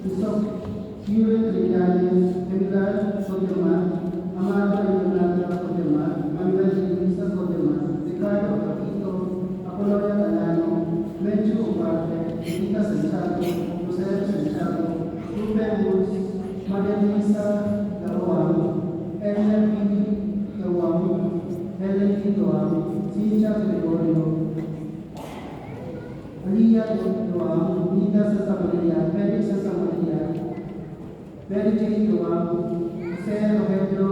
Yusuf Yuri Trillanes, Emilar Soteman, Amado Ayunata Soteman, Manuel Elisa Soteman, Ricardo Capito, Apolonia Galano, Menchu Ugarte, Rita Santiago, Jose Santiago, Ruben Woods, Maria Luisa Laruan, Ellen P. Laruan, Helen P. Laruan, Cynthia Gregorio, Aliyah Laruan, Nita Sasamaria, Felix Sasamaria, Mary Jane Laruan, Jose Rogelio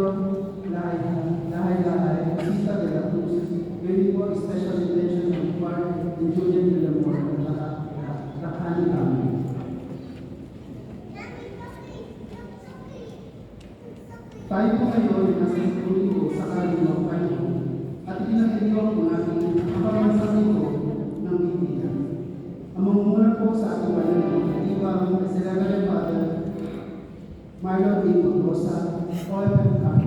Lahay, Sita de la Cruz, Unico Special Intention of Mark and Julian Villamor, Nakani kami. Tayo po ngayon ay nasa ituloy ko sa kalinaw Panginoon at pinagdiriwang po natin ang pamansang ito ng Biblia. Ang mamumunan po sa ating Panginoon ay ibang Reverend Father Marlon D. Rosa, OFM.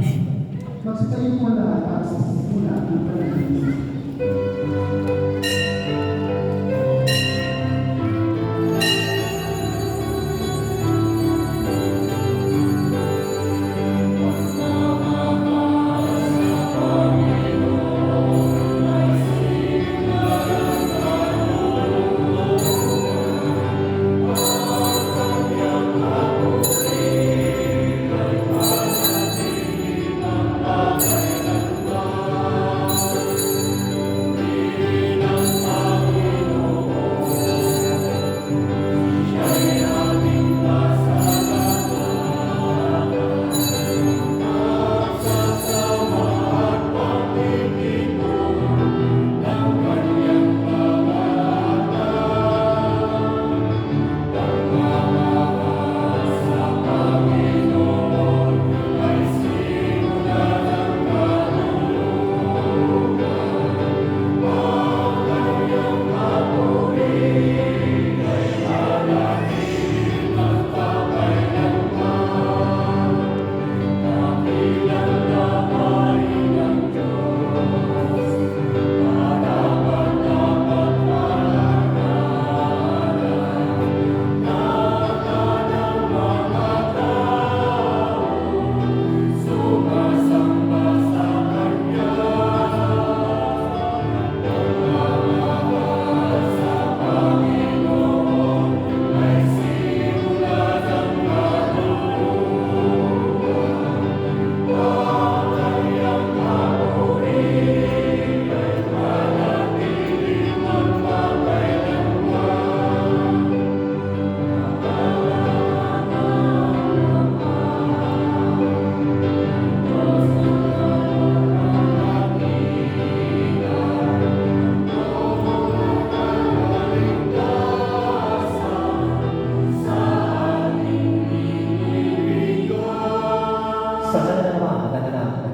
Magsitayo po lahat para sa simula ng panalangin.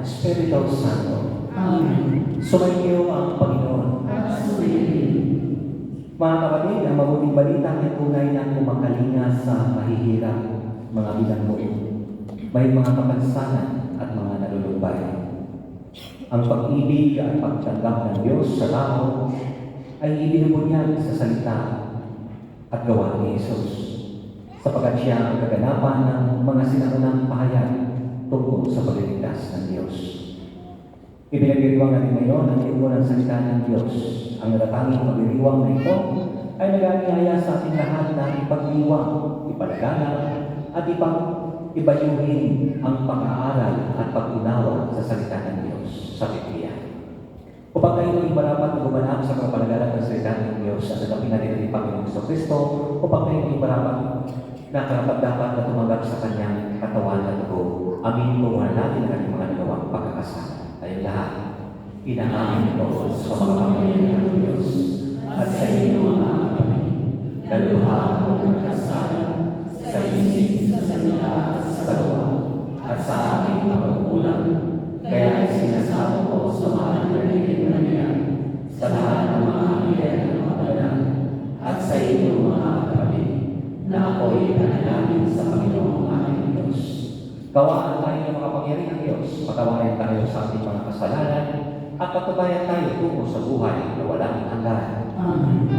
Espiritu Santo. Amen. Sumainyo ang Panginoon. Mga kapatid, ang mabuting balita ay tunay na kumakalinga sa mahihirap mga bilanggo. May mga kapansanan at mga nalulumbay. Ang pag-ibig at pagtanggap ng Diyos sa tao ay ibinubunyag sa salita at gawa ni Jesus, sapagkat siya ang kaganapan ng mga sinaunang pahayag tungkol sa pagliligtas ng Diyos. Ipinagdiriwang natin ngayon ang iuunang salita ng Diyos. Ang natatanging pagdiriwang na ito ay nag-aanyaya sa ating lahat na ipagdiwang, ipalaganap, at ibayuhin ang pag-aaral at pag-unawa sa salita ng Diyos sa Biblia. Upang kayo ay marapat na gumanap sa kapalagalan ng salita ng Diyos at nagapin natin ang Panginoong Kristo, upang kayo ay marapat na karapat-dapat na tumanggap sa Kanyang katawan at dugo. Aminin po muna natin ang ating mga nagawang pagkakasala. Tayong lahat, inaamin ko sa pagkakapalit ng Diyos at sa inyo mga kapatid, kaluha o nagkasala sa isip, sa salita, sa gawa, at sa aking pagkukulang. Kaya sinasabi ko sa mga narinig na niya, sa lahat ng mga anghel ng mga banal, at sa inyo mga kapatid, na ako'y panalangin sa Panginoong aking Diyos. Gawaan tayo ng makapangyarihang Diyos, patawarin tayo sa ating mga kasalanan, at patubayan tayo tungo sa buhay na walang hanggan. Amen.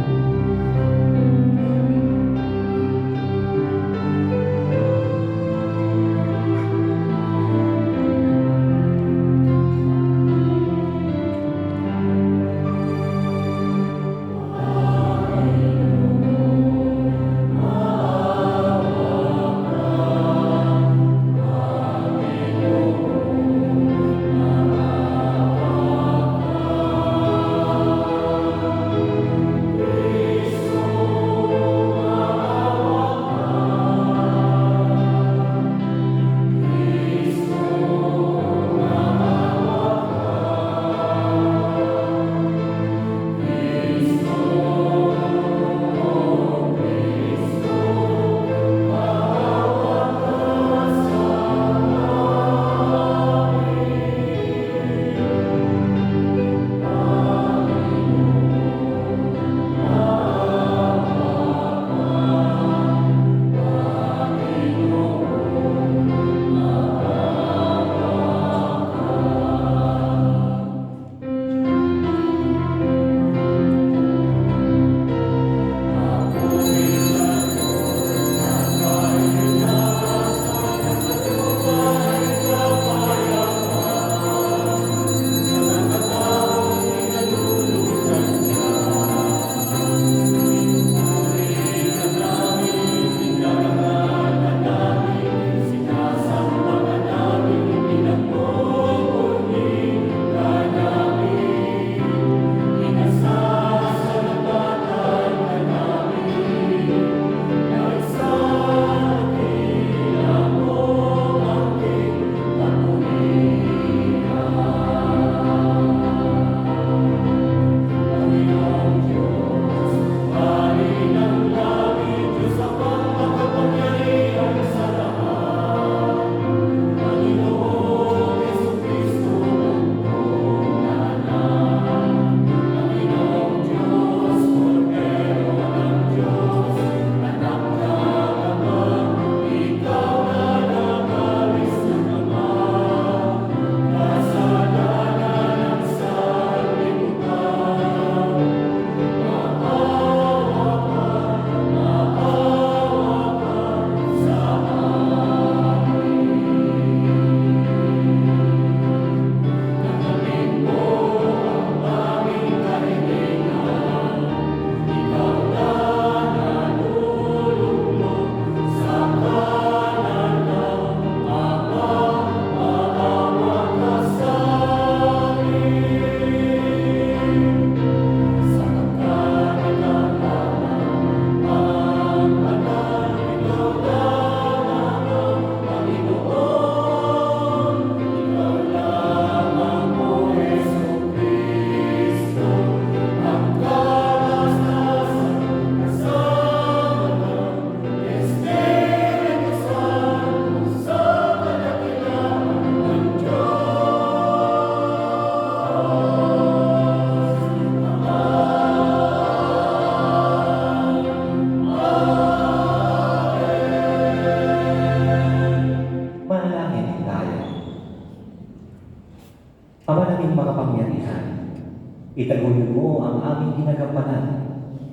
Itaguyod mo ang aming ginagampanan,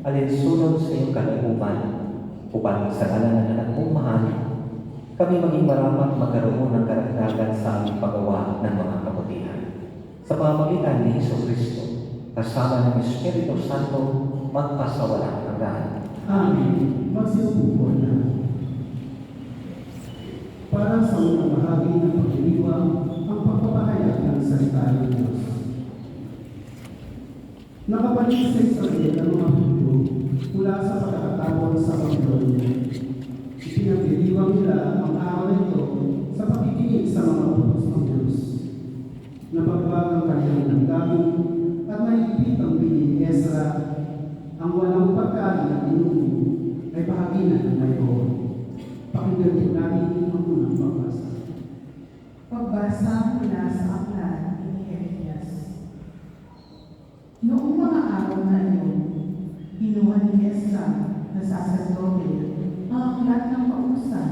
alinsunod sa iyong kalooban, upang sa ngalan ng anak mong mahal, kami maging marapat magkaroon ng karagdagan sa aming paggawa ng mga kabutihan. Sa pamamagitan ni Jesucristo, kasama ng Espiritu Santo, magpasawalang hanggan. Amen. Magsiupo po na. Para sa unang bahagi ng pagdiriwang, ang pagpapahayag ng salita ng Diyos. Nakabalik sa Israel ang mga Hudyo mula sa pagkakatapon sa Babylonia. Ipinagdiriwang nila ang araw na ito sa pakikinig sa mga utos ng Diyos. Nabagbag ang kanilang damdamin at naipit ang piling ni Ezra. Ang walang pagkain at inumin ay bahagi na ng mayroon. Pakinggan po namin ang unang pagbasa. Pagbasa mula sa aklat ni Nehemias. Noong mga araw na iyon, kinuha ni Ezra na saserdote ang aklat ng pautusan.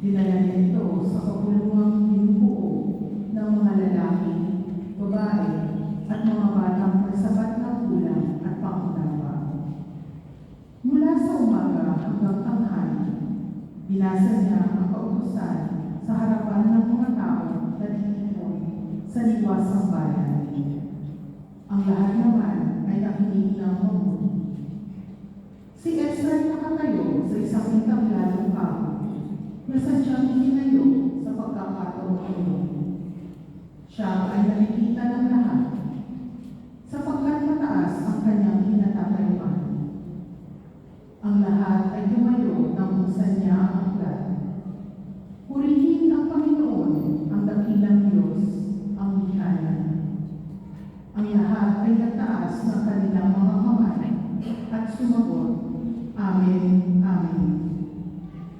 Dinala niya ito sa kapulungang binubuo ng mga lalaki, babae, at mga batang may sapat na gulang at pangunawa. Mula sa umaga hanggang tanghali, binasa niya ang kautusan sa harapan ng mga tao na tinipon sa liwasang bayan. Ang lahat naman ay nakinig ng mabuti. Si Ezra ay nakatayo sa isang entabladong kahoy na sadyang itinayo sa pagkakataon ito. Siya ay nakikita ng lahat sapagkat mataas ang kanyang kinatatayuan. Ang lahat ay tumayo ng buksan niya ang aklat. Purihin ang Panginoon, ang dakilang Diyos, ang mikhayan. Ang lahat ay nagtaas ng kanilang mga kamay at sumagot, Amen, Amen.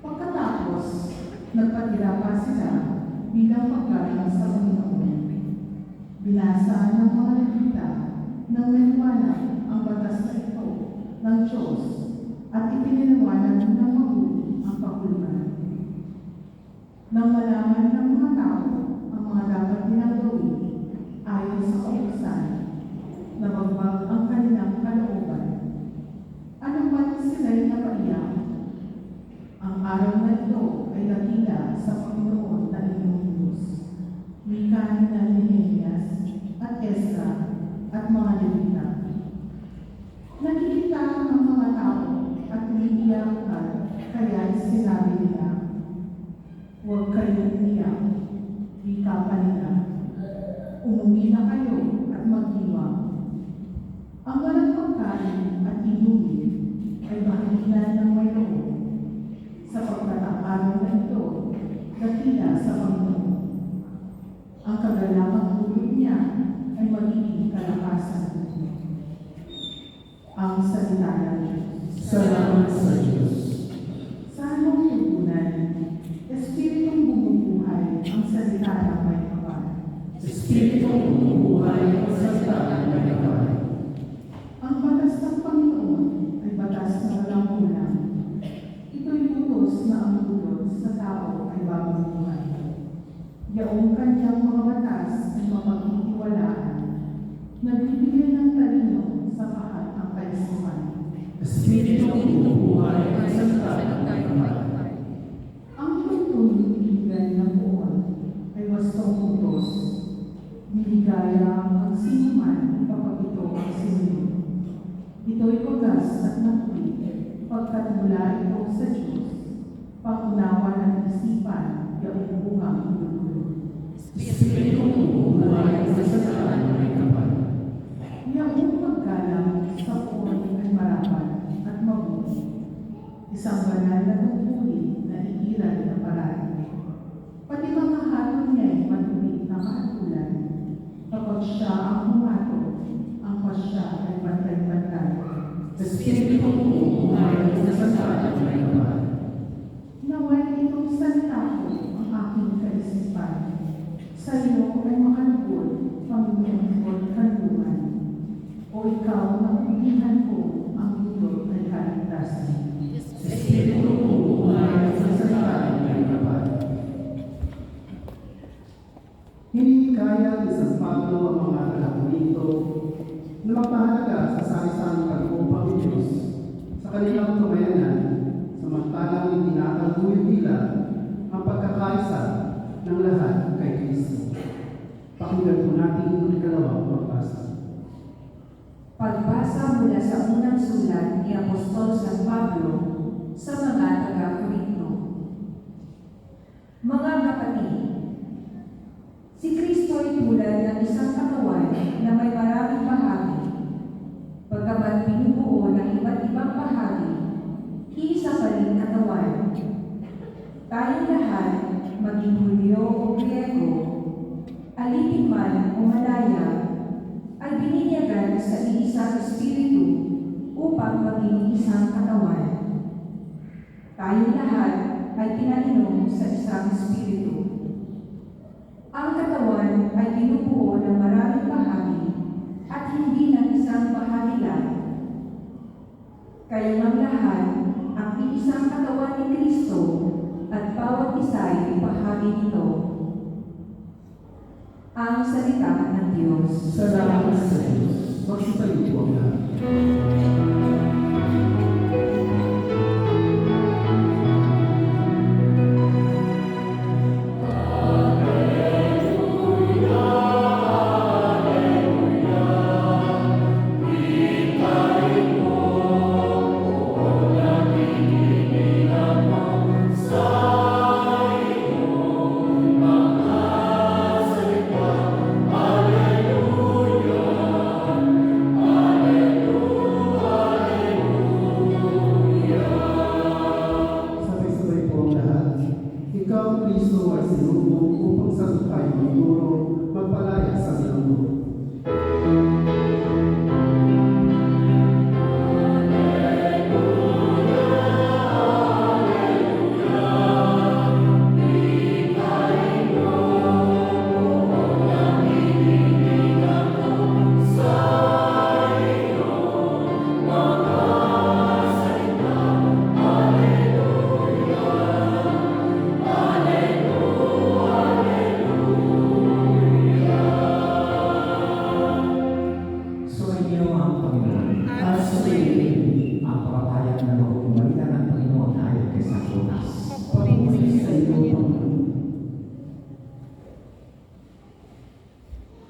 Pagkatapos, nagpatira pa sila bilang paggaling sa Panginoon. Binasa ng mga Levita ng maliwanag ang batas na ito ng Diyos at ipiniliwanag ng mabuti ang pagkulman. Nang malaman ng mga tao ang mga dapat nilang gawin ayon sa kautusan, nabagbag ang kanilang kalooban. Ano man sila'y napaiyak. Ang araw na ito ay dakila sa Panginoon na inyong Diyos. Wika ni Nehemias at Ezra at mga Levita. Nakikita ang mga tao at umiiyakan, kaya sinabi nila, huwag kayong umiyak, wika pa nila. Umuwi na kayo at mag-iwang. Ang walang pagkain at inumin ay bahaginan ng mayroon, sapagkat ang araw na ito dakila sa Panginoon. Ang kagalamang tulog niya ay magiging kalakasan. Ang salita ng Diyos. Salamat sa Diyos. Sa anong tugunan, Espiritong bumubuhay ang salita ng may kapal. Espiritong bumubuhay ang salita ng may kapal. Ang batas ng Panginoon ay batas na walang kulang. Ito'y utos na ang dulot sa tao ay bagong buhay. Yaong kanyang mga batas ay mapagtitiwalaan, nagbibigay ng talino sa lahat ang kaisipan. Espiritong bumubuhay ang salita ng may kapal. Ang pagtulong-ibigan ng buwan ay wastong utos. Niligaya ang sino man kapag ito ang sinunod. Ito'y wagas at nakulit, pagkat mula ito sa Diyos, pangunawa ng isipan, yaong bungang inugulo. Espiritong bumubuhay ang salita ng may kapal. Yaong paggalang sa buwan ay marapat at mabuti. Isang banal na tungkulin na iilan na paraan. Pati mga hatol niya ay matuwid na kahatulan. Kapag siya ang humato, ang pasya ay pantay-pantay. Espiritong bumubuhay ang salita ng may kapal. Naway itong salita ko ang aking kaisipan. Sa iyo ay makalugod, Panginoon ko't kanluman. O ikaw ang ulihan ko, ang dulot ay kaligtasan. Espiritong bumubuhay ang salita ng may kapal. Hinikaya ni San Pablo ang mga taga-Korinto pamayanan, samantalang itinataguyod nila ang pagkakaisa ng lahat kay Kristo. Pakinggan po natin ang ikalawang pagbasa. Pagbasa mula sa unang sulat ni Apostol San Pablo sa mga taga-Korinto. Mga kapatid, si Kristo ay tulad ng isang katawan na may maraming bahagi. Pagkabat binubuo ng iba't ibang bahagi, iisa pa rin katawan. Tayong lahat, maging Hulyo o Griego, alipin man o malaya, ay bininyagan sa iisang Espiritu upang maging isang katawan. Tayong lahat ay pinainom sa isang Espiritu. Ang katawan ay binubuo ng maraming bahagi at hindi ng isang bahagi lang. Kaya ng lahat ang iisang katawan ni Kristo at bawat isa ay bahagi nito. Ang salita ng Diyos. Salamat sa Diyos. Magsitayo po ang lahat. Sabay-sabay po ang lahat. Ikaw, Kristo, ay sinubok upang sa tayo magturo, magpalaya sa mundo. Sumainyo ang Panginoon. At sumainyo ang papahayag ng mabuting balita ng Panginoon ayon kay San Lucas. Pagpapalaya sa iyo, Panginoon.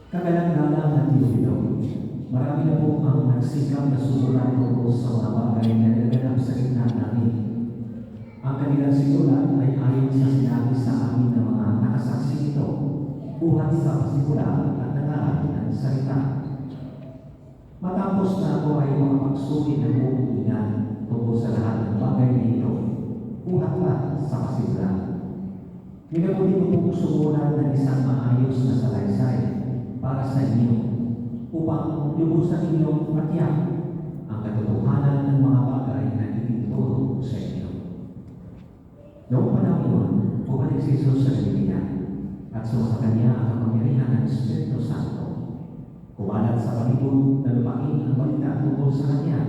Kagalang-galang na Teofilo, marami na po ang nagsikap na susulat tungkol sa mga bagay na nagaganap sa gitna namin. Ang kanilang sisulat ay ayon sa sinabi sa amin ng mga nakasaksi nito, buhat sa pasimula at nangarap ng salita. Matapos na ako ay makapagsulit ng buong inan tungkol sa lahat ng bagay na ito, buhat pa sa pasimula. Minabuti ko pong sumulat ng isang maayos na salaysay para sa inyo, upang lubusan ninyong matiyak ang katotohanan ng mga bagay na ituturo sa inyo. Noong panahon yun, bumalik si Jesus sa Galilea at sumasa kanya ang kapangyarihan ng Espiritu Santo. Kumalat sa palibot na lumaking ang balita tungkol sa kanya.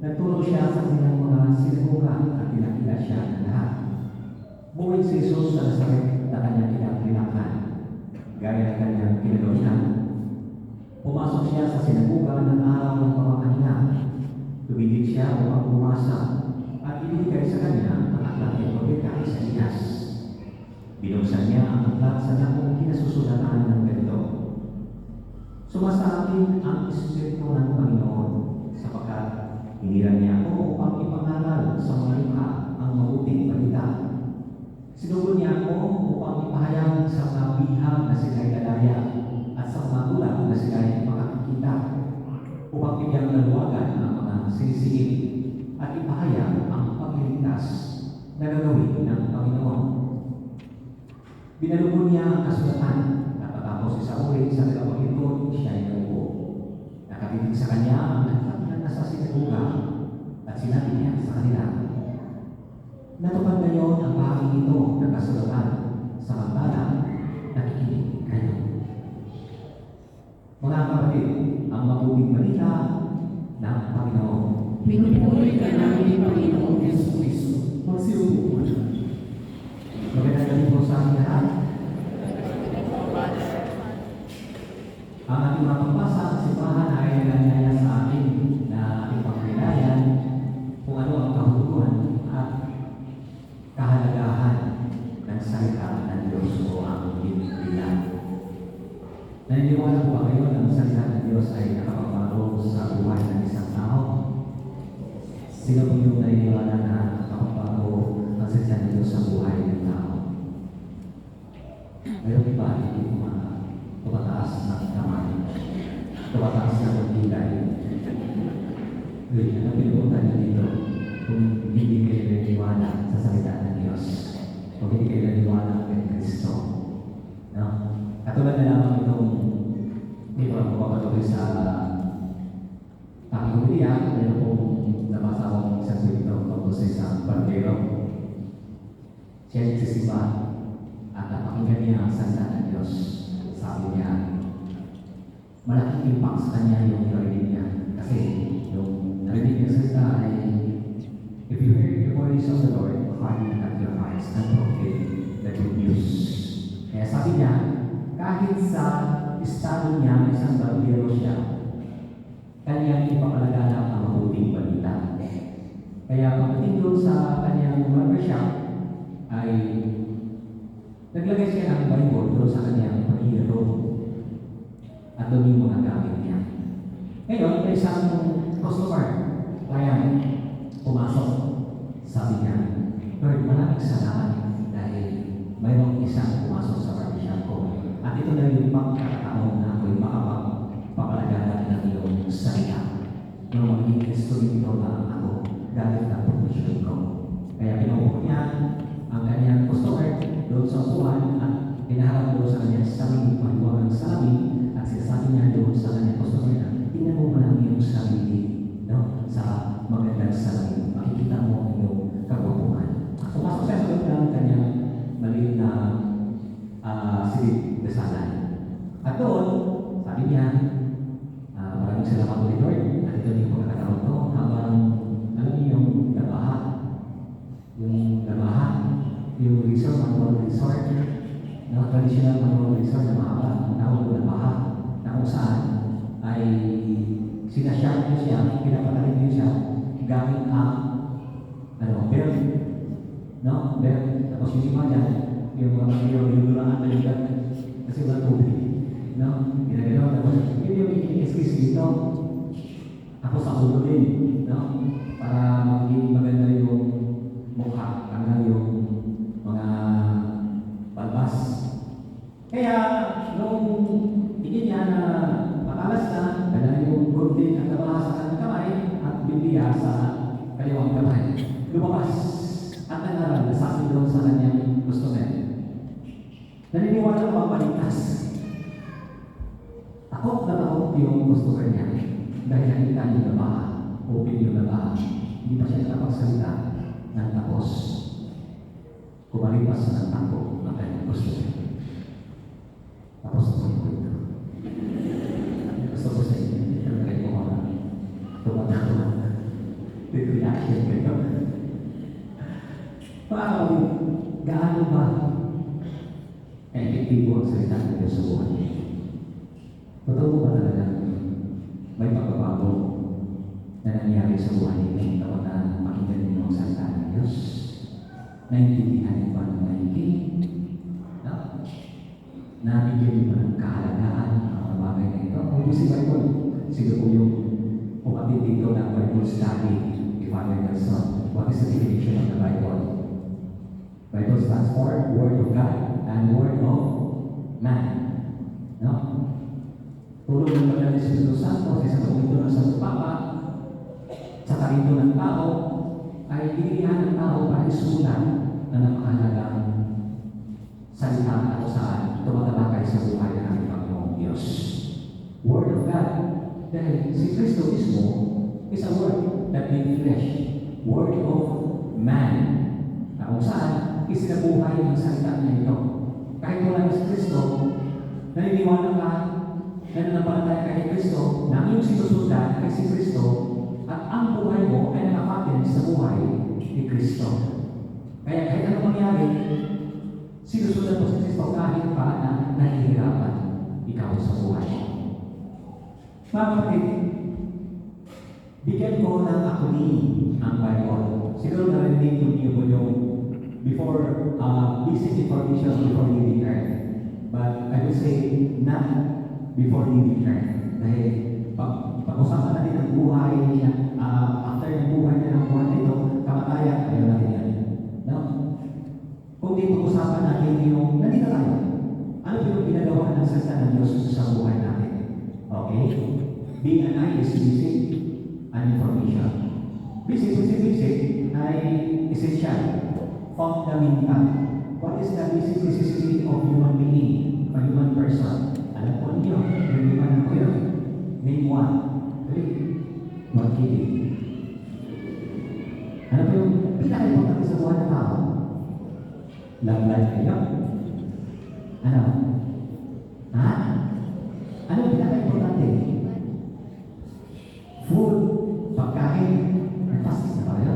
Nagturo siya sa kanilang mga sinagoga at pinakita siya ng lahat. Buhay si Jesus sa Nazaret na kanyang kinakailangan, gaya ng kanyang kinagawian. Pumasok siya sa sinagoga ng araw ng pamakahinga. Tumigil siya upang bumasa at ibigay sa kanya ang aklat ng propeta Isaías. Binuksan niya ang aklat sa dakong kinasusulatan ng ganito. Sumasa akin ang Espiritu ng Panginoon sapagkat hiniran niya ako upang ipangaral sa mga lupa ang mabuting balita. Sinugo niya ako upang ipahayag sa mga bihag na sila'y lalaya at sa mga ulat na sila'y makakikita, upang bigyang laluwagan ang mga sinisigit at ipahayag ang pagliligtas na gagawin ng Panginoon. Binalubon niya ang kasulatan at matapos isauli sa dalawang lingkod, siya ay naupo. Nakatitig sa kanya ang lahat na nasa sinagoga at sinabi niya sa kanila, natupad ngayon ang bahagi ito ng kasulatan, samantalang nakikinig kayo. Mga kapatid, ang mabuting balita ng Panginoon. Pinupuri ka namin, Panginoong Yesu Kristo. Magsiupo po siya. Magandang gabi po sa ating lahat. Ang ating mga pagbasa sa simbahan ay naganyaya sa atin na ating pagkailayan kung ano ang Naniniwala po ba kayo na ang salita ng Diyos ay nakapagbago sa buhay ng isang tao? Sino po yung naniniwala na nakapagbago ang salita ng Diyos sa buhay ng tao? Mayroon iba, hindi po tumataas ng kamay, tumataas ng kilay. Ano pinupunta niyo dito kung hindi kayo naniniwala sa salita ng Diyos? Kung hindi kayo naniniwala kay Kristo? No? Katulad na lamang itong hindi ko lang papatuloy sa aking umiyak, mayroon pong nabasa akong isang kwento tungkol sa isang barbero. Siya ay nagsisimba at napakinggan niya ang salita ng Diyos. Sabi niya, malaking impact sa kanya yung narinig niya. Kasi yung narinig niya sa salita ay, if you hear the voice of the Lord, harden not your hearts and proclaim the good news. Kaya sabi niya, kahit sa estado niya, isang barbero siya, kanyang ipapalaganap ang mabuting balita. Kaya pagdating doon sa kanyang barbershop, ay naglagay siya ng Bible doon sa kanyang pahiro. At doon yung mga gamit niya. Ngayon, may isang customer, client, pumasok. Sabi niya, Lord, maraming salamat dahil mayroong isang pumasok sa barbershop ko. At ito na yung pagkakataon na ako'y makapagpapalaganap ng iyong salita. Yung magiging instrumento na ako gamit ng profesyon ko. Kaya pinupo niya ang kanyang customer doon sa upuan at hinaharap doon sa kanyang sarili, mahiwagang salamin, at sinasabi niya doon sa kanyang customer na tingnan mo lang iyong sarili, no? Sa magandang salamin, makikita mo ang iyong kagwapuhan. Pumasok siya sa loob ng kanyang maliit na silid dasalan. At doon, sabi niya, maraming salamat ulit Lord. At ito yung pagkakataon ko habang alam niyo yung labaha. Yung resort, manual resort, na traditional manual resort na mahaba, tawag na labaha, na kung saan ay sinasyak niyo siya, pinapatalim niyo siya gamit ang belt. No? Belt. Tapos yung iba dyan, yung mga magiging lululaan na yung kasi walang tubig. No? Ginagano, tapos yun yung ikinis dito. Ako sa ulo din. No? Para maging maganda yung mukha, hanggang yung mga balbas. Kaya, nung tingin niya na matalas na, ganda yung gundin ang labaha sa kanyang kamay at Biblia sa kaliwang kamay. Lumabas at nangaral na sa akin doon sa kanyang gusto na. Naniniwala ko ang paligtas. Takot na takot yung gusto niya dahil nakita yung labaha, open yung labaha. Hindi pa siya nakapagsalita ng tapos. Kumalipas sa takbo ng kanyang gusto niya. Tapos na po ito. Gusto ko sa inyo, yung kayo ko mga tumatawa. With reaction kayo. Paano gaano ba epektibo ang salita ng Diyos sa buhay? Totoo ba talaga may pagbabago na nangyari sa buhay ninyo kapag na pakinggan ninyo ang salita ng Diyos? Naintindihan niyo ba ng maigi? Nabigyan niyo ba ng kahalagaan ang mga bagay na ito? Kung si Bible, sino po yung pumatid dito ng Bible study ni Father Nelson? What is the definition of the Bible? Bible stands for Word of God and Word of Man. No? Tulong ng Banal na Espiritu Santo sa isang pumito ng Santo Papa sa talento ng tao ay binigyan ng tao para isulat na napakahalagang salita at saan tumatalakay sa buhay ng ating Panginoong Diyos. Word of God. Dahil si Kristo mismo is a word that made flesh. Word of man. Na kung saan isinabuhay ang salita niya ito. Kahit wala si Kristo, naniniwala ka na nanampalataya ka kay Kristo, na ang iyong sinusundan ay si Kristo, at ang buhay mo ay nakapatin sa buhay ni Kristo. Kaya kahit anong mangyari, sinusundan mo si Kristo kahit pa na nahihirapan ikaw sa buhay. Mga kapatid, bigyan ko ng akuni ang Bible. Siguro narinig niyo po yung basic information before leaving earth. But I would say, not before leaving earth. Dahil pag-usapan natin ang buhay niya, after ng buhay niya ng buhay na ito, kamatayan, ayaw natin yan. No? Kung di pag-usapan natin yung nandito tayo, ano po yung ginagawa ng salita ng Diyos sa buhay natin? Okay? Being an eye is basic and information. Basic ay essential, fundamental. What is the basic necessity of human being, a human person? Alam po ninyo, yung lima na po yun. Name one. Okay? Not kidding. Ano po yung pinaka-importante sa buhay ng tao? Love life kayo? Ano? Ha? Ano yung pinaka-importante? Food, pagkain, fantastic na pala.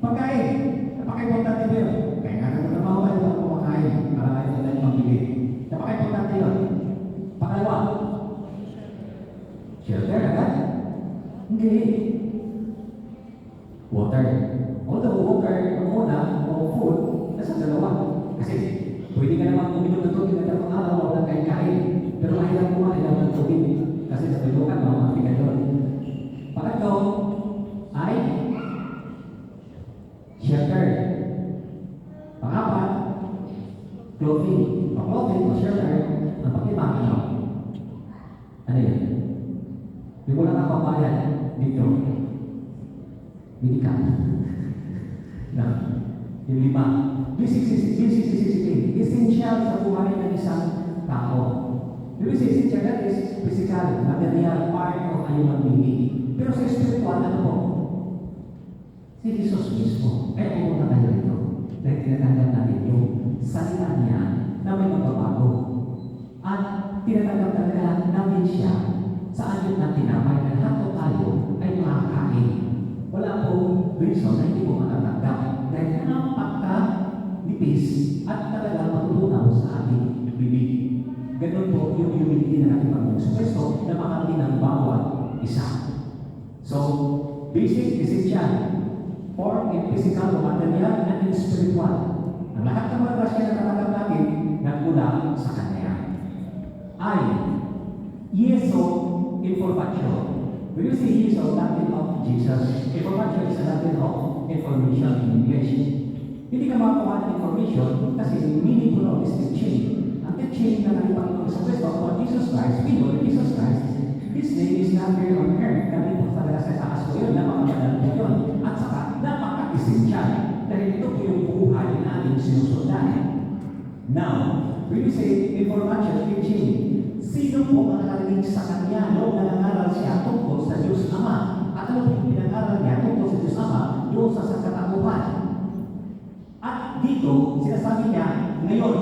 Pagkain, napaka-importante ba yun? Kaya nga naman trabaho kayo ang kumakain para kayo tayo magbigay. Napaka-importante yun. Pangalawa, shelter, agad? Hindi. Water. Although water, ang una, o food, nasa dalawa. Kasi, pwede ka naman uminom ng tubig at ang araw, walang kain-kain. Pero mahirap kumain ng tubig. Kasi sa pilukan, mga ka doon. Pangatlo, ay shelter. Pangapat, clothing. Ang clothing o shelter, ang pag-ibang ino. Ano yun? Yung wala kang pambayad dito. Hindi ka. Na, yung lima. Basic essential sa buhay ng isang tao. Yung essential, that is physical, material part of a human being. Pero sa spiritual, ano po? Si Jesus mismo. Kaya pumunta tayo dito. Dahil tinatanggap natin yung salita niya na may magbabago. At tinatanggap talaga namin siya sa anyong na tinapay na lahat po tayo ay makakain. Wala po reason na hindi mo matatanggap. Dahil napaka-nipis at talaga matutunaw sa ating bibig. Ganun po yung humility na natin pag-expreso na makakita ng bawat isa. So, basic, essential, form in physical, material, and in spiritual. Ang lahat ng mga grasya na natanggap natin nagmula sa Kanya. Ay, Yeso information. When you say Yeso, Latin of Jesus, information is a Latin of information in English. Hindi ka makakuha ng information kasi meaning po is teaching. Ang teaching na natin Panginoon sa Kristo about Jesus Christ, we know that Jesus Christ, His name is not here on earth. Kami po talaga sa taas ko yun, napakamadal po yun. At saka, napaka-essential. Dahil ito po yung buhay na ating sinusundan. Now, when you say information, teaching, sino po ang nakarinig sa Kanya noong nangangaral siya tungkol sa Diyos Ama? At ano po yung pinangaral niya tungkol sa Diyos Ama doon sa sangkatauhan? At dito, sinasabi niya, ngayon,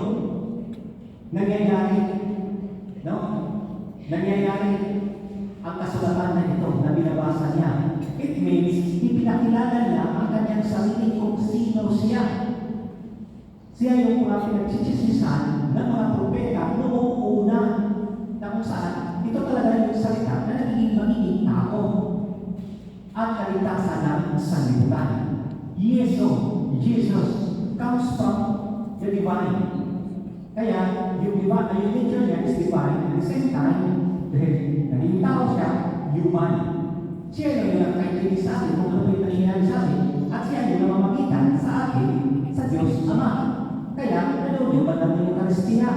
nangyayari, no? Nangyayari ang kasulatan na ito na binabasa niya. It means, ipinakilala niya ang kanyang sarili kung sino siya. Siya yung mga pinagsisisisan ng mga propeta noong una na kung saan ito talaga yung salita na nagiging magiging tao at kaligtasan ng sanlibutan. Jesus comes from the divine. Kaya yung nature niya is divine at the same time, dahil naging tao siya, human. Siya yung nagkaikinig sa atin kung ano yung nangyayari sa atin at siya yung namamagitan sa atin sa Diyos Ama. Kaya, yung bandang yung Eucharistia.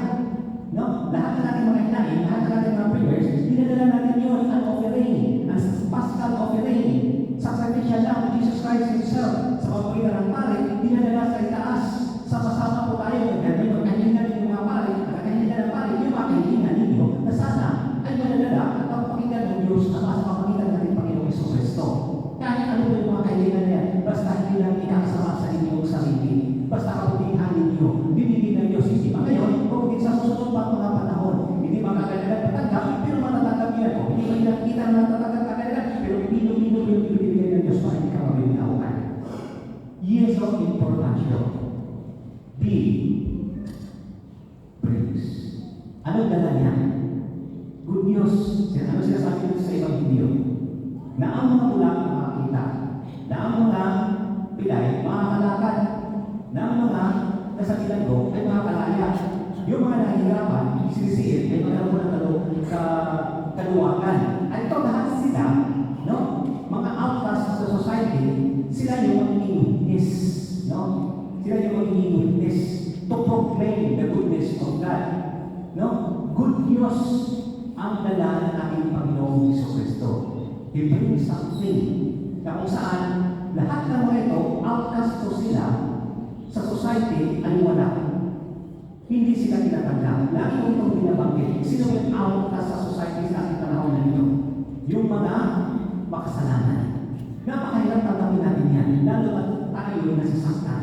No? Lahat na natin mga hinain, lahat na natin mga prayers, dinadala natin yun ang offering, ang Paschal offering, sacrificial lamb of Jesus Christ Himself. Sa pagpagitan ng pare, dinadala sa itaas. Sama-sama po tayo, dahil magkahilingan ng mga pare, at kahilingan ng pare, yung mga kahilingan ninyo, na sana ay madadala at pagpakinggan ng Diyos na sa pamagitan natin Panginoong Jesucristo. Kahit ano po yung mga kahilingan niya, basta hindi lang ikakasama sa inyong sarili. Basta kabutihan ninyo, binibig ng Diyos, hindi pa ngayon, kung hindi sa susunod pa mga panahon, hindi makakalagan patanggap, pero matatanggap niya ko. Hindi mo nakikita na natatanggap kagalagan, pero pinumino yung binibigay ng Diyos para hindi ka mabibinawan. Years of information. B. Praise. Anong dala niya? Good news. Ano sinasabi dito sa Ebanghelyo? Na ang mga tulak makakita, na ang mga pilay makakalakad, na ang mga kasakitan ko ay makakalaya. yung mga nahihirapan, sinisiit, ay magkaroon ng sa kaluwagan. At ito lahat sila, no? Mga outcasts sa society, sila yung magiging witness, no? Sila yung magiging witness to proclaim the goodness of God. No? Good news ang dala ng ating Panginoong Jesucristo. He brings something na kung saan lahat ng mga ito, outcast to sila sa society ay wala. Hindi sila tinatanggap. Lagi ko itong binabanggit. Sino yung outcast sa society sa ating panahon na ito? Yung mga makasalanan. Napakahirap tanggapin natin yan. Lalo at tayo yung nasasaktan.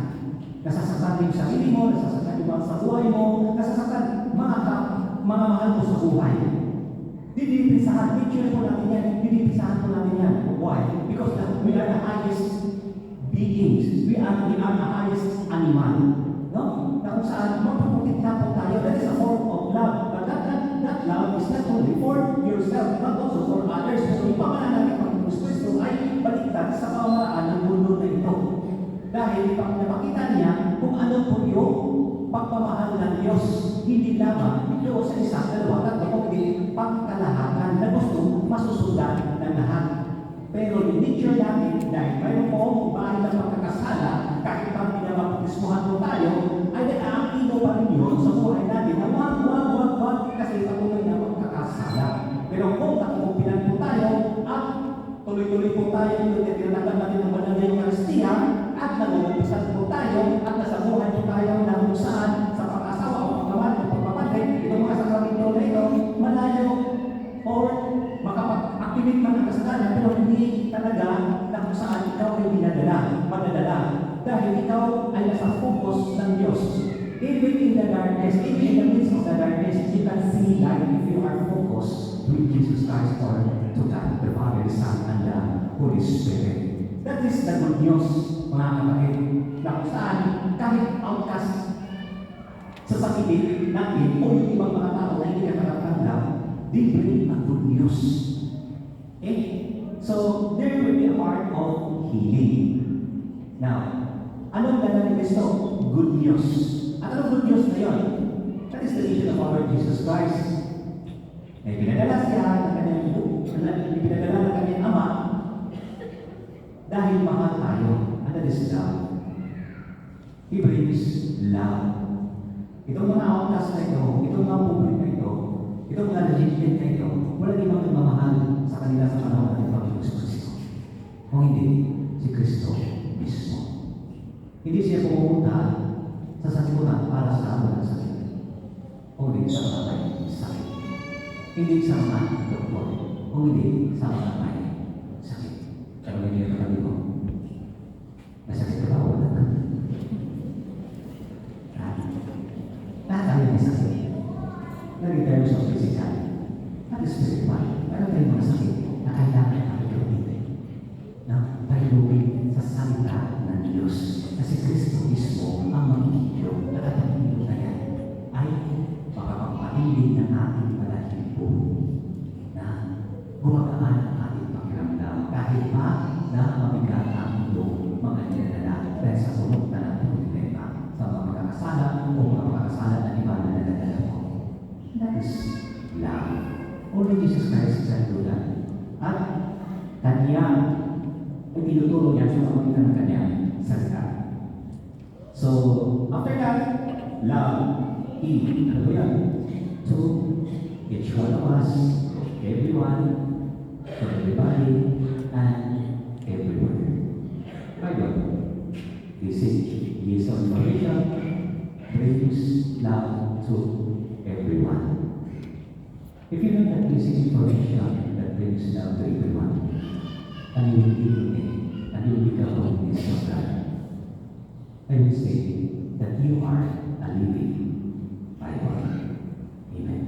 Nasasaktan yung sarili mo, nasasaktan yung mga sa buhay mo, nasasaktan mga mahal mo sa buhay. Dinipisahan, picture po natin yan, dinipisahan po natin yan. Why? Because we are the highest beings. We are the highest animal. No? Na kung saan mapaputik na po tayo, that is a form of love. But that love is not only for yourself, but also for others. So yung pamahalaan natin ng Kristo ay baliktad sa pamahalaan ng mundo na ito. Dahil napakita niya kung ano po yung pagpamahal ng Diyos, hindi lamang doon sa isang, dalawa, tatlo, kundi pagkalahatan na gusto masusundan ng lahat. Pero yung nature natin, dahil mayroon po bahay na pagkakasala, kahit pang pinabaptismuhan po tayo, ay nag-aangkin pa rin yun sa buhay natin na wag, kasi patuloy na magkakasala. Pero kung nakukumpilan po tayo, at tuloy-tuloy po tayo yung tinatanggal natin ng banal na Eucharistia, at nag-uupisan po tayo, at nasa buhay po tayo na kung saan sa pag-asawa o pagmamahal o pagpapatid, itong mga sakramento na ito, malayo or makapag-activate man ang kasalanan, pero hindi talaga na kung saan ikaw ay madadala. Dahil ikaw ay nasa focus ng Diyos. Even in the darkness, even in the midst of the darkness, you can see light if you are focused with Jesus Christ or to God, the Father, the Son, and the Holy Spirit. That is the good news, mga kapatid, na kung saan kahit outcast sa sakit natin o yung ibang mga tao na hindi nakakatanggap, they bring a good news. Okay? So, there will be a part of healing. Now, anong dala ni Kristo? Good news. At anong good news na yun? That is the mission of our Lord Jesus Christ. Eh, pinadala siya ng kanyang Ama dahil mahal tayo. And that is love. He brings love. Itong mga outcast na ito, itong mga public na ito, itong mga legitimate na ito, walang ibang nagmamahal sa kanila sa panahon ng Panginoon Kristo. Kung hindi, si Kristo mismo. Hindi siya pumunta sa sanlibutan para sa amin ng sakit. Kung hindi sa mga may sakit. Hindi sa mga doktor. Kung hindi sa mga may sakit. Kaya hindi yung kami mo. Masakit ka ba? Wala na. Lahat tayo may sakit. Lagi tayo sa physical. At spiritual. Meron tayong mga sakit na kailangan natin gawin. Na pahilupin sa salita ng Diyos. Kasi Kristo mismo ang magiging at ang pagiging na yan ay makapagpatili ng ating palahibo na gumagaan ang ating pakiramdam kahit pa na mabigat ang mundo mga niladala dahil sa sunod na ng problema sa mga magkakasala o mga magkakasala na iba na nadadala mo. That is love. Only Jesus Christ can do that. At kanya ay tinuturo niya sa pamagitan ng kanyang salita. So, after that, love, ano ba yan? To each one of us, everyone, for everybody, and everywhere. Bible. This is years of information, brings love to everyone. If you know that this is information that brings love to everyone, and you will live in it, and you will become a witness of God, I will say that you are a living Bible. Amen.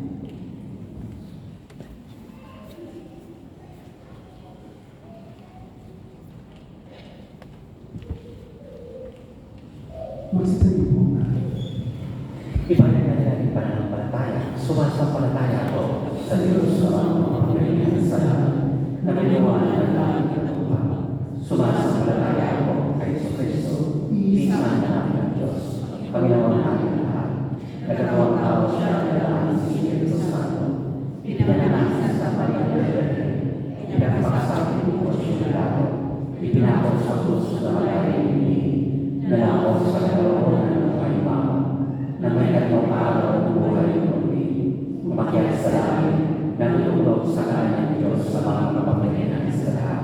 Magsitayo po na. Ibahin na natin pananampalataya. Sumasampalataya ako sa Diyos sa mga sa lahat. Naniniwala ng langit at lupa. Sumasampalataya ako kay Kristo. Isa na namin ang Diyos. Panginoon natin lahat. Nagkatawang tao siya dahil sa Espiritu Santo, ipinanganak sa Maria Virgen, ipinagpakasal ni Poncio Pilato, ipinako sa krus sa pagkaibig, nalako sa kalooban ng Panginoon, na may tatlong araw ng buhay ng muli, umakyat sa langit, natutulog sa kanan ng Diyos sa mga kapangyarihan sa lahat.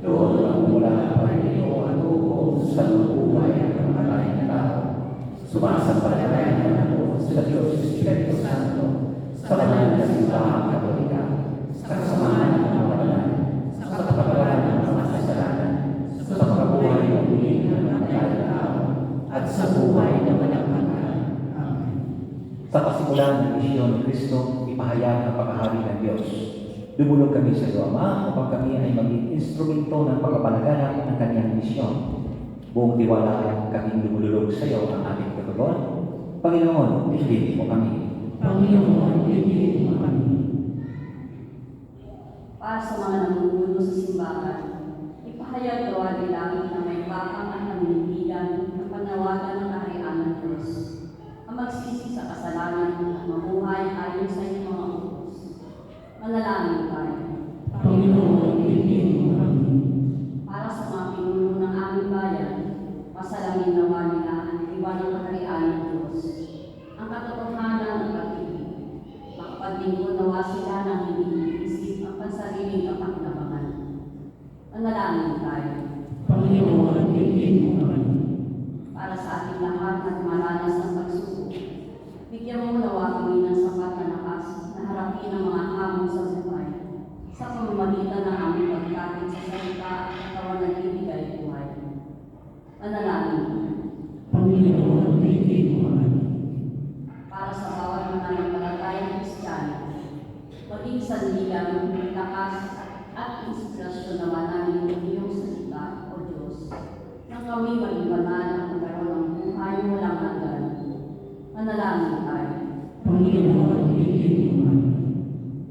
Doon ang mula ng Panginoon at upo sa buhay ng mga tayo na tao. Sumasampalataya naman ako sa Diyos Espiritu Santo, sa banal na simbahang Katolika, sa kasamahan ng mga banal, sa pagpapagawa ng mga kasalanan, sa pagkabuhay ng muli ng mga tayo na tao, at sa buhay na walang hanggan. Amen. Sa pasimulan ng misyon ni Kristo, ipahayag ang pagkahari ng Diyos. Dumulog kami sa iyo, Ama, upang kami ay maging instrumento ng pagpapalaganap ng kanyang misyon. Buong tiwala kaming dumululog sa iyo ang aming katugon. Panginoon, tingin mo kami. Panginoon, tingin mo kami. Para sa mga namumuno sa simbahan, ipahayag gawa ni langit na may bakang at naninigilan ng panawagan ng kaharian ng Diyos, ang magsisi sa kasalanan at mabuhay ayon sa iyong mga utos. Manalangin tayo. Panginoon, tingin mo kami. Para sa mga pinuno ng aming bayan, masalangin nawa nila ang iba ng kaharian ng Diyos, ang katotohanan ng pag-ibig. Makapagdingko nawa sila ng hindi isip ang pansariling kapakinabangan. Manalangin tayo. Panginoon, tingin mo kami. Para sa ating lahat na dumaranas ng pagsubok, bigyan mo nawa kami ng sapat na lakas na harapin ang mga hamon sa buhay, sa pamamagitan ng aming pagkakit sa salita at katawan na ibigay buhay. Manalangin tayo. Panginoon, tingin mo kami. Para sa bawat mananampalatayang Kristiyano, maging sandigan, lakas at inspirasyon naman namin ng iyong salita, O Diyos, nang kami maging banal at magkaroon ng buhay walang hanggan. Manalangin tayo. Panginoon, tingin mo kami.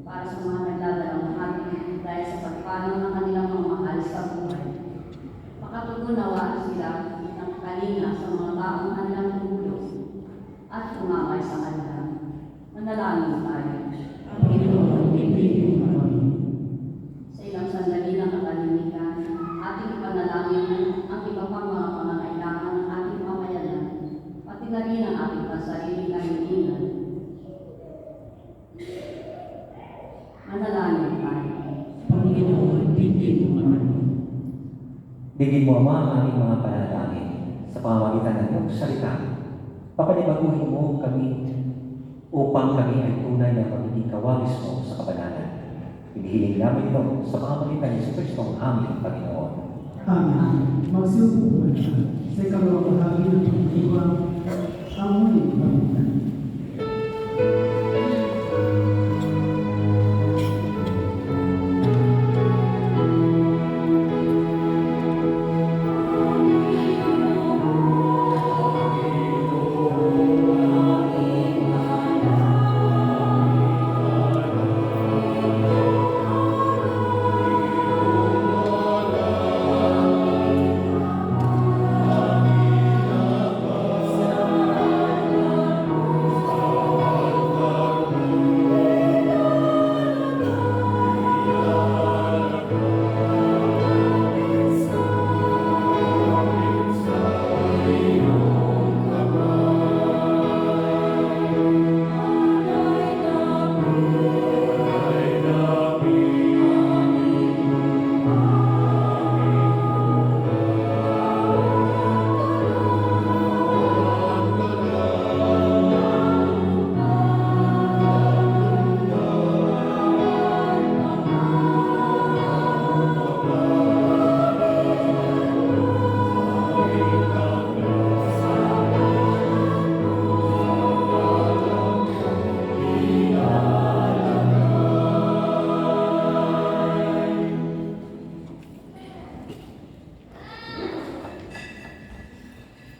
Para sa mga nagdadalang hati dahil sa pagpano ng kanilang mga mahal sa buhay, makatugunawa sila ng kalinga sa mga taong kanilang tulong at tumamay sa kanila. Manalangin tayo. Panginoon, tingin mo kami. Sa ilang sandali ng katahimikan, ating ipanalangin ang iba pang mga pangangailangan ng ating mamayanan, pati na rin ang ating pansariling kahilingan. Manalangin tayo. Panginoon, tingin mo kami. Digin mo, Ama, ang aming mga panalangin sa pamamagitan ng iyong salita. Papanibaguhin mo kami upang kami ay tunay na magiging kawawis mo sa kabanalan. Hinihiling namin ito sa pamamagitan ni Kristo ang aming Panginoon. Amen. Magsiupo na sa ikalawang bahagi ng pagdiwang ang muling pamitan.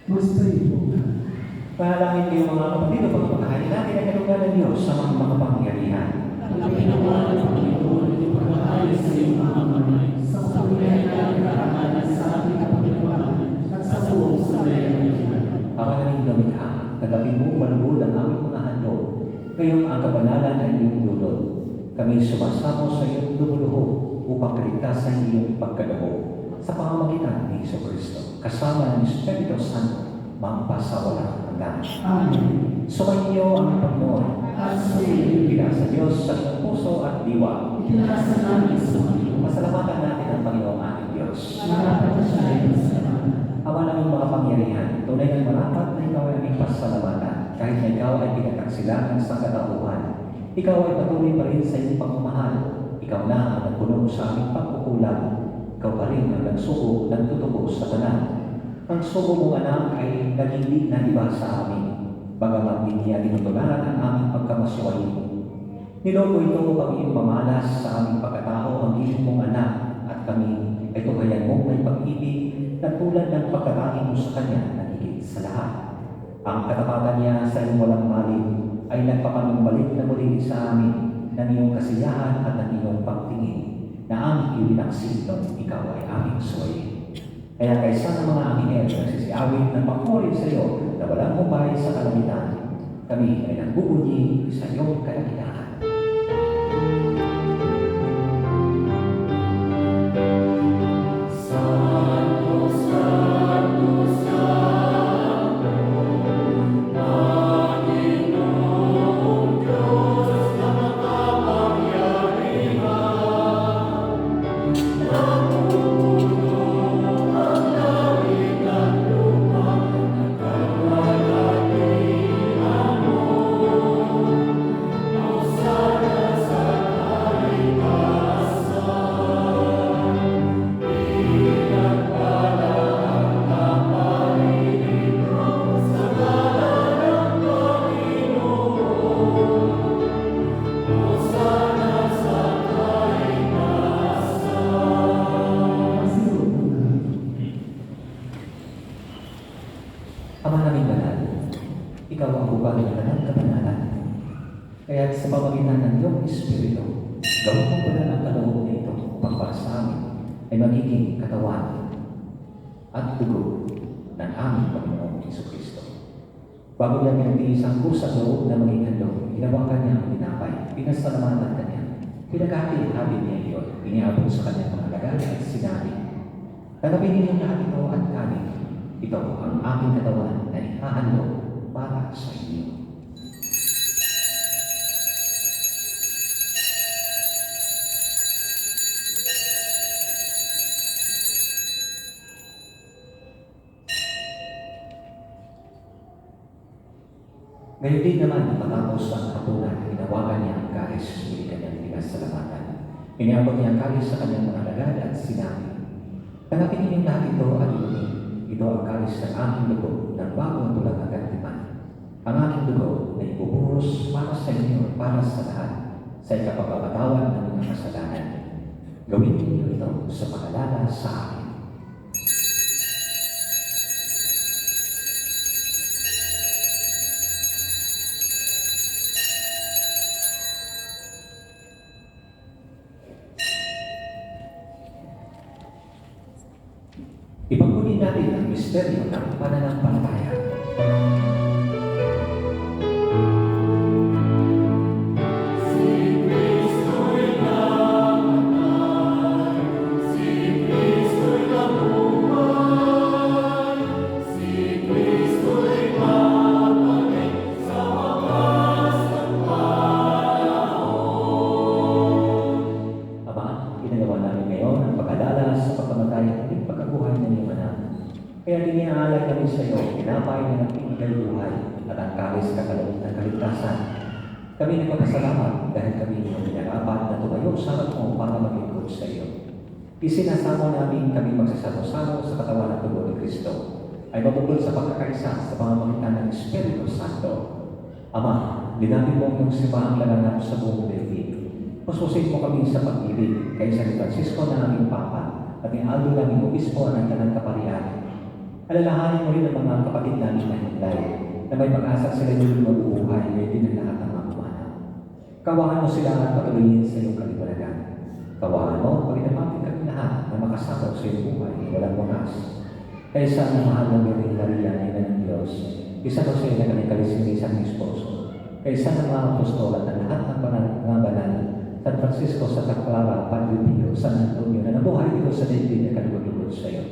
Magsayo po. Panalangin niyo mga kapatid o pagpapakain natin ang kalugdan ng Diyos sa mga makapangyarihan. Ang ginawa ng Panginoon ay pag-aayos sa iyong mga kamay, sa kapangyarihan ng karangalan sa ating kapaginawahan at sa buong sambayanan. Ang aming lumikha, tanggapin mo malugod ang aming mga handog. Ngayong ang kabanalan ay iyong dulot. Kami sumasamo sa iyong lumuluhod upang kaligtasan ang iyong pagkaloob sa pamamagitan ni Hesus Kristo. Kasama ng Espiritu Santo, magpasawalang hanggan. Amen. Sumainyo ang Panginoon. At sa iyo, Bigla sa Diyos sa iyong puso at diwa. itinasa namin sa Panginoon. Pasalamatan natin ang Panginoong ating Diyos. Marapat na siya ay pasalamatan. Ama naming mga pangyarihan, tunay ng marapat na ikaw ay aming pasalamatan. Kahit na ikaw ay pinagkaksilan sa katauhan, ikaw ay patuloy pa rin sa iyong pagmamahal. Ikaw na ang nagpuno sa aming pagkukulang. Ikaw pa rin ang nagsuko ng tutubo sa tanan. Ang sugo mong anak ay naging na iba sa amin. Bagamat di niya tinutularan ang aming pagkamaswayin. Niloko ito ang iyong mamalas sa aming pagkatao ang iyong mong anak at kami ay tunghayan mong may pag-ibig na tulad ng pagkatangin mo sa kanya na higit sa lahat. Ang katapatan niya sa iyong walang malin ay nagpapanumbalik na muli sa amin ng iyong kasiyahan at ng iyong pagtingin na aming iwinaksin nung ikaw ay aming suwayin. Kaya kaysa ng mga anghel na sisiawin ng pagpuri sa iyo na walang hubay sa kalamitan, kami ay nagbubunyi sa iyong kalakitaan. Ama naming banal, ikaw ang bubag ng kanang kabanalan. Kaya sa pamamagitan ng iyong Espiritu, gawin mo pala ang kaloob na ito upang para sa amin ay magiging katawan at dugo ng aming Panginoong Hesus Kristo. Bago niya pinagtiis ang kusa sa loob na maging handog, ginawa kanya ang tinapay, pinasalamatan kanya, pinagkati-hati niya iyon, iniabot sa kanyang mga lagay at sinabi, "Tanggapin ninyo lahat ito at kanin. Ito ang aking katawan na ihahandog para sa inyo." Ngayon din naman, matapos ang hapunan, tinawagan niya ang kalis, muli kanyang pinasalamatan. Iniabot niya ang kalis sa kanyang mga lagad at sinabi, "Tanggapin ninyong lahat ito at inumin. Ito ang kalis ng aking dugo ng bagong tulang na gantiman. Ang aking dugo na ibubuhos para sa inyo at para sa lahat sa ikapagpapatawan ng mga kasalanan. Gawin ninyo ito sa pag-alala sa akin." Ipagpuni natin ang misteryo ng pananampalataya. Ama, ginagawa namin ngayon ang pag-alala sa pagkamatay at pagkabuhay ng iyong anak. Kaya diniaalay namin sa iyo, pinapay na nagpinigay buhay at ang kalis kakaloob ng kaligtasan. Kami nagpapasalamat dahil kami iyong pinarapat na tumayo sa harap mo para maglingkod sa iyo. Isinasamo namin kami magsasalo-salo sa katawan at tubo ni Kristo ay mabukod sa pagkakaisa sa pamamagitan ng Espiritu Santo. Ama, linapin mo ang iyong simahang laganap sa buong daigdig. Pasusin mo kami sa pag-ibig kay San Francisco na aming Papa at ni Aldo naming Obispo ng kanang kaparian. Alalahanin mo rin ang mga kapatid namin na hinday na may pag-asa sila yung mabubuhay ngayon din ang lahat ng mga kumana. Kawahan mo sila at patuloyin sa iyong kalibalagan. Kawahan mo, paginapatin kami lahat na makasakot sa iyong buhay na walang wakas. Kaysa ang mahal na Birheng Maria, Ina ng Diyos, isa daw sa ilang kaligalisan ng esposo. Kaysa ng mga apostol at ang lahat ng mga banal, San Francisco, Santa Clara, Padre Pio, San Antonio, na nabuhay dito sa daigdig na kalugod-lugod sa iyo.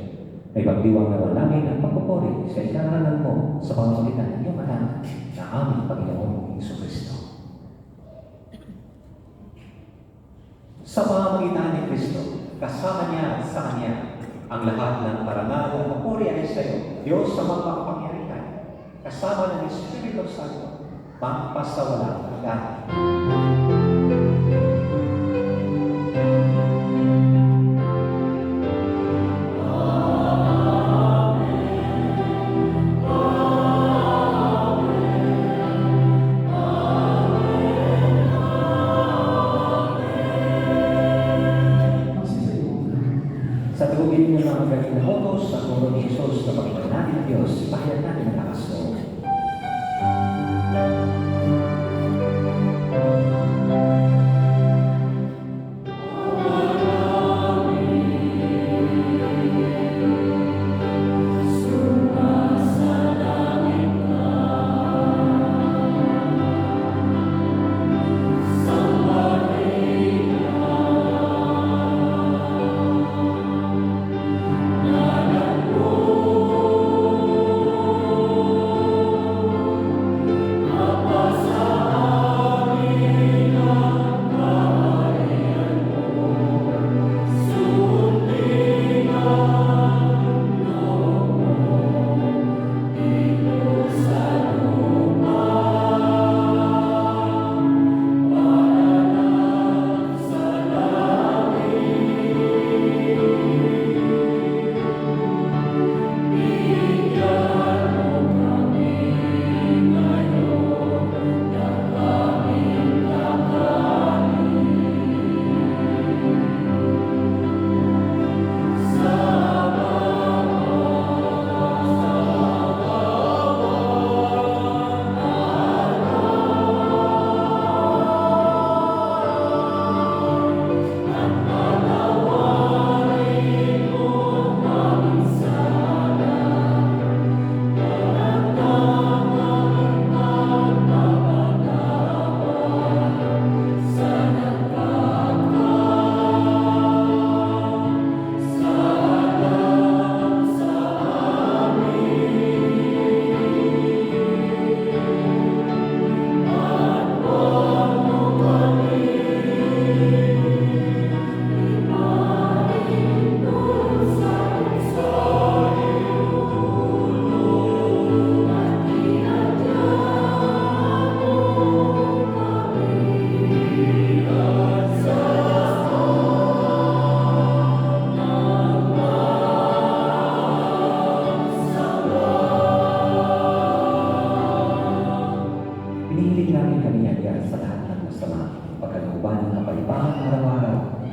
May pagdiwang naman namin ang pagpupuri sa ikaralan mo sa pamamagitan ng iyong anak na aming Panginoong Jesucristo. Sa pamamagitan ni Kristo, kasama niya sa Kanya, ang lahat ng parangal at papuri ay sa iyo, Diyos sa mapagpangyarihan, kasama ng Espiritu Santo, magpasawalang hanggan. Sa tugin ng mga galing na utos sa turo ni Jesus na Panginoon natin ang Diyos, ipahayag natin ang lakas mo.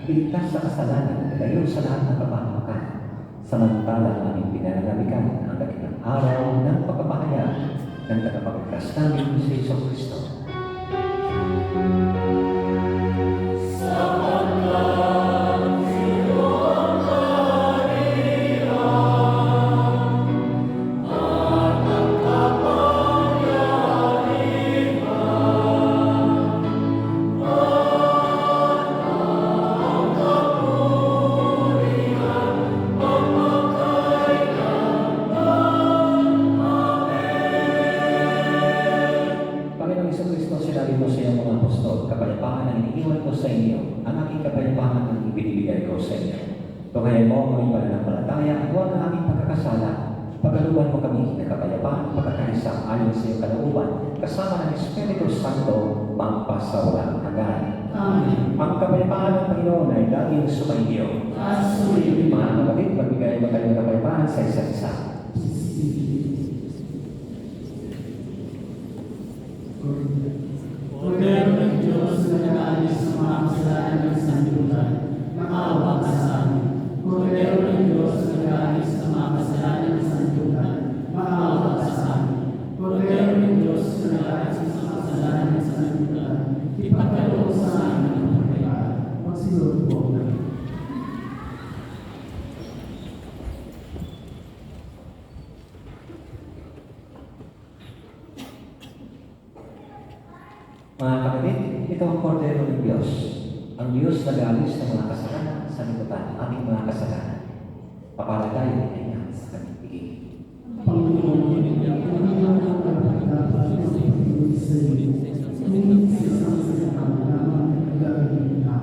Iligtas sa kasalanan, layo sa lahat ng kapahamakan. Samantalang aming pinananabikan ang dakilang araw ng pagpapahayag ng tagapagligtas namin si Hesus Kristo. Tungayan mo ang aming pananampalataya at huwag ang aming pagkakasala. Pagkaluan mo kami ng kapayapaan, pagkakaisa ayon sa iyong kalooban, kasama ng Espiritu Santo, magpasawalang hanggan. Amen. Ang kapayapaan ng Panginoon ay laging sumaiyo. Mga kapatid, magbigay mo kayo ng kapayapaan sa isa't isa. Kordero ng Diyos na nag-aalis sa mga kasalanan ng sanlibutan, nakaawa ka sa amin. Kordero ng Diyos na nag-aalis sa mga kasalanan ng sanlibutan, makaawa ka sa amin. Kordero ng Diyos na nag-aalis sa mga kasalanan ng sanlibutan, ipagkaloob sa amin ang kapayapaan. Magsilod po na. Mga kapatid, ito ang kordero ng Diyos. Ang Diyos nag-aalis ng mga kasalanan sa liputan ng ating mga kasalanan. Papalagayin niya sa kanyang piging. Panginoon, panginoon ang dapat na ipagpatuloy sa iyo. Ngunit sa isang salita mo lamang gagawin ka.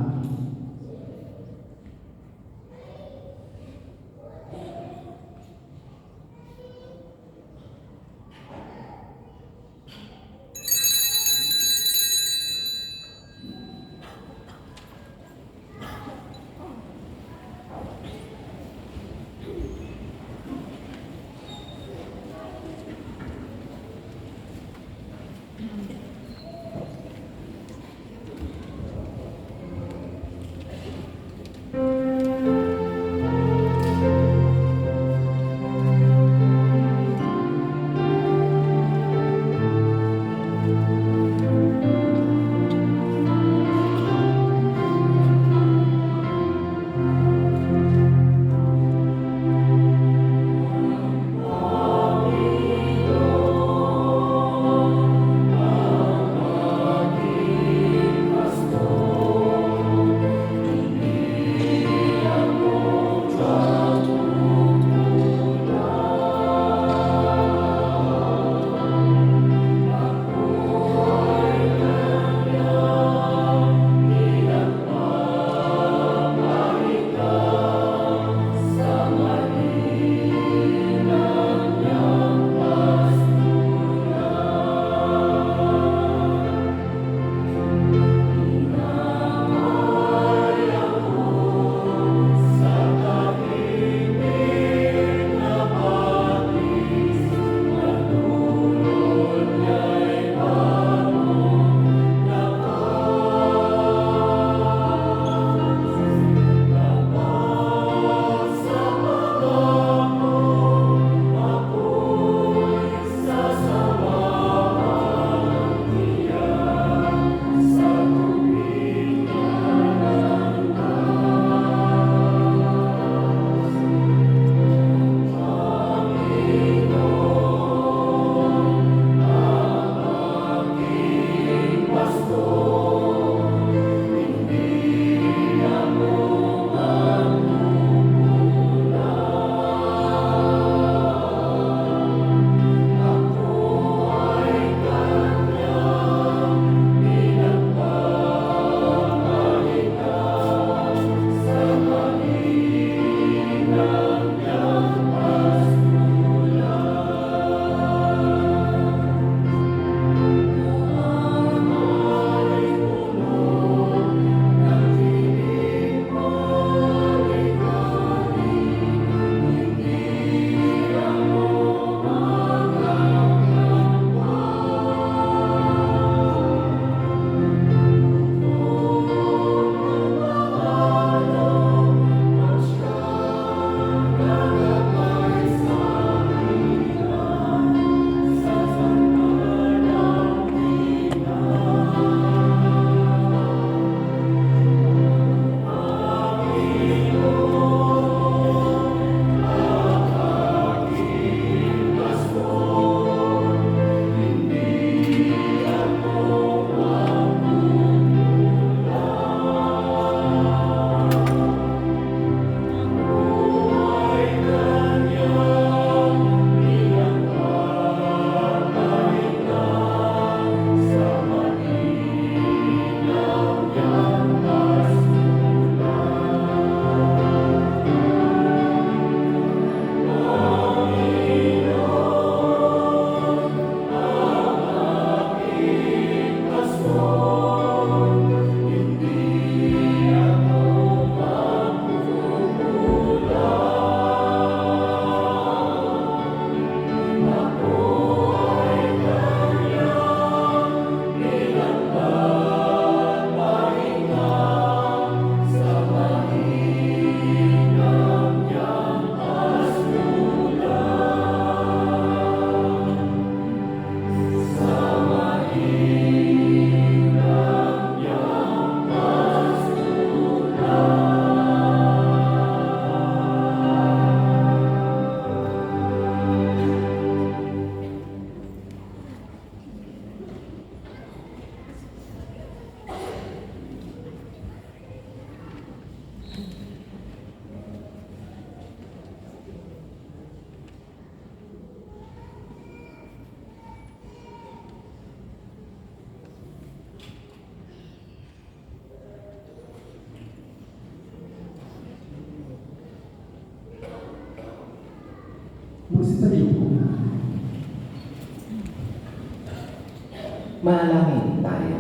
Manalangin tayo.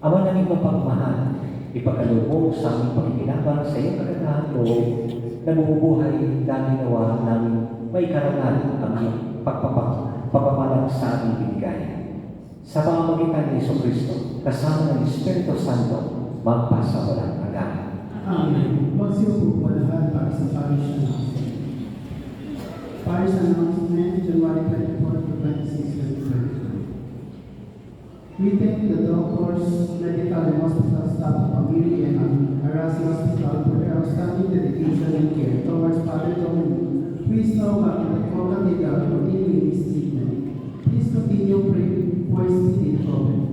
Ama naming mapagmahal, ipagkaloob mo sa aming pagkikinabang sa iyong kagandahan loob na bumubuhay dahil nawa namin may karangal ang iyong pagpapalang sa aming binigay. Sa pamamagitan ni Jesucristo, kasama ng Espiritu Santo, magpasa walang hanggan. Amen. Magsiupo po lahat para sa parish announcement. Parish announcement, January 24 to 26, 2022. We thank the doctors, medical and hospital staff of Pamiri and Arasi Hospital for their outstanding dedication and care towards Father Dominic. Please know that the Cathedral continuing his treatment. Please continue praying for his speedy recovery.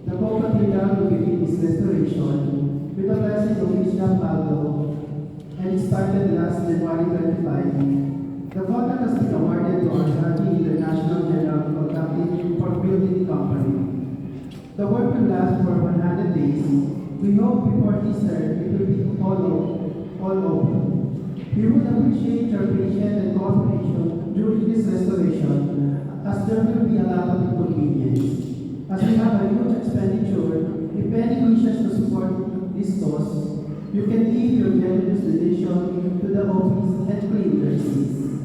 The Cathedral will begin his restoration with the blessing of Bishop Aldo, and it started last January 25. The contract has been awarded to our Hardy International General Contracting for Building Company. The work will last for 100 days. We hope before Easter it will be all over. We would appreciate your patience and cooperation during this restoration, as there will be a lot of inconvenience. As we have a huge expenditure, if any wishes to support this cause, you can leave your generous donation to the office and claim your receipts.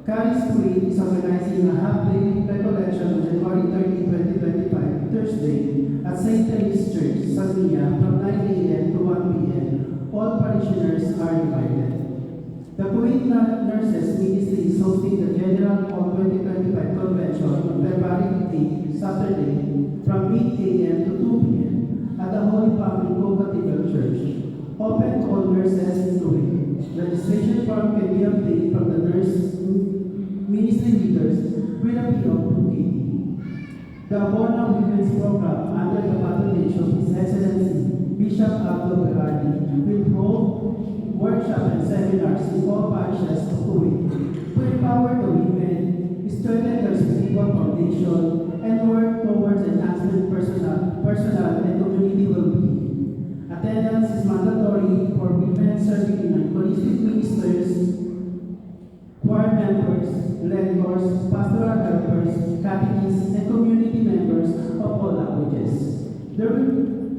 Caris Street is organizing a half-day recollection on January 30, 2025, Thursday, at St. Teresa's Church, Sarnia, from 9 a.m. to 1 p.m. All parishioners are invited. The Kuwait Nurses Ministry is hosting the General Hall 2025 Convention on February 8, Saturday, from 8 a.m. to 2 p.m. at the Holy Family Co-Cathedral Church. Open to all nurses in Kuwait. Registration form can be obtained from the nurse ministry leaders with a fee of 280. The Aborna Women's Program under the patronage of His Excellency Bishop Aldo Berardi will hold workshops and seminars in all parishes of Kuwait to empower the women, strengthen their spiritual foundation, and work towards enhancement personal and community well-being. Attendance is mandatory for women serving in Eucharistic ministers, choir members, lectors, pastoral helpers, catechists, and community members of all languages.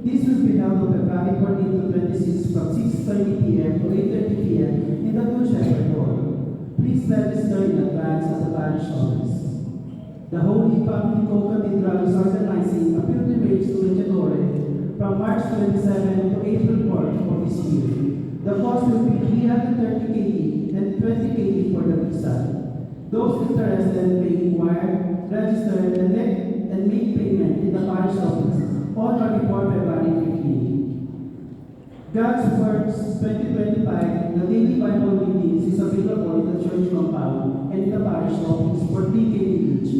This will be held on February 14 to 26 from 6:30 p.m. to 8:30 p.m. in the Good Shepherd Hall. Please register in advance at the parish office. The Holy Family Co-Cathedral is organizing a pilgrimage to Medjugorje from March 27 to April 4 of this year. The cost will be 330 KE and 20 KE for the visa. Those interested may inquire, register, and make payment in the parish office on or before February 15. God's Words 2025, the daily Bible readings is available in the church compound and in the parish office for 3 KE each.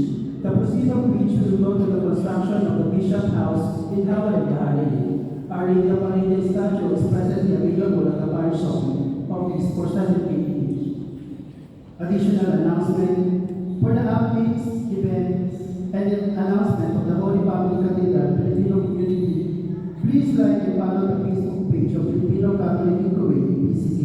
The proceeds of which will go to the construction of the Bishop House in Howard, Our Lady of Maria statue is presently available at the parish office for 7 KE each. Additional announcement for the updates, events, and the announcement of the Holy Family Cathedral Filipino Community. Please like and follow the Facebook page of Filipino Catholic in Kuwait, PCK.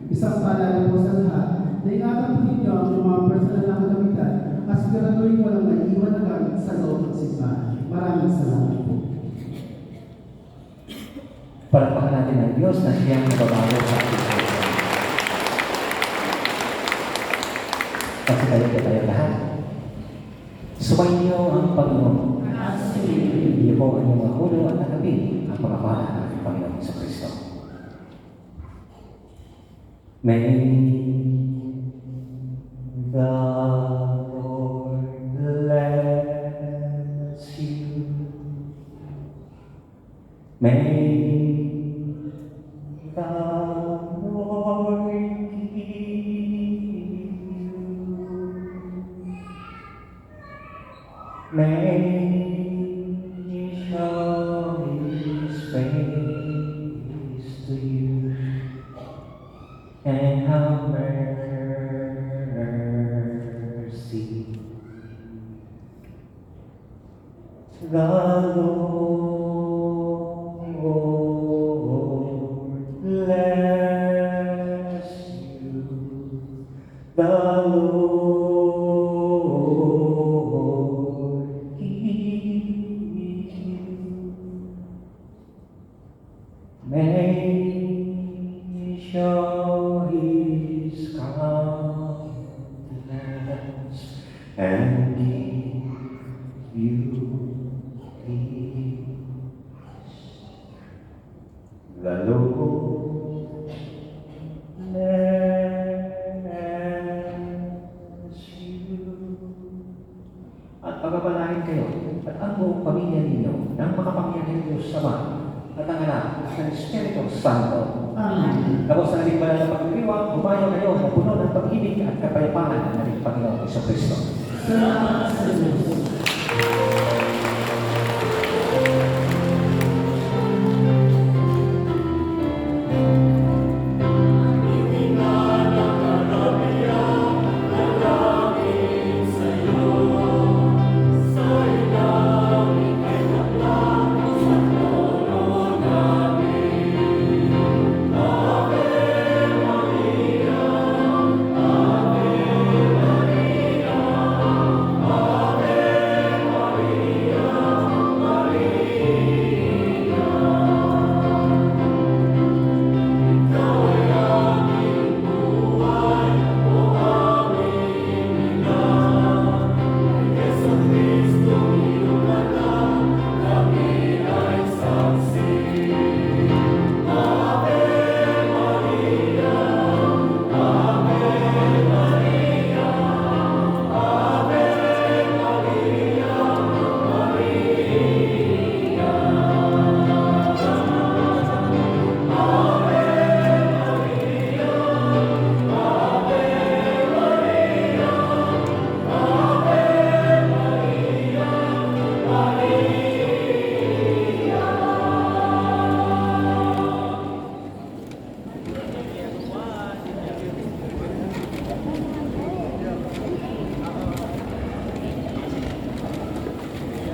Isang paalala po sa lahat na ingatan po ninyo ang mga personal na kagamitan at siguraduhin walang maiiwan na gamit sa loob ng simbahan. Maraming salamat po. Palakpakan natin ang Diyos na siyang nababago sa ating buhay. Kasi tayo lahat. Subayin niyo ang Panginoon. Iyo po ang inyong makulo at nakapin ang pagkapala ng ating Panginoon sa Kristo. May the Lord bless you. May the Lord keep you. May He show His face to you and have mercy. The Lord bless you. The Lord and give you peace. The Lord bless you. At pagpapalain kayo at ang buong pamilya ninyo ng makapangyarihan Diyos Ama at ang Anak at ang Espiritu Santo. Amen. Tapos sa naging banal na pagdiriwang, humayo kayo na puno ng pag-ibig at kapayapaan ng ating Panginoong Kristo. Salamat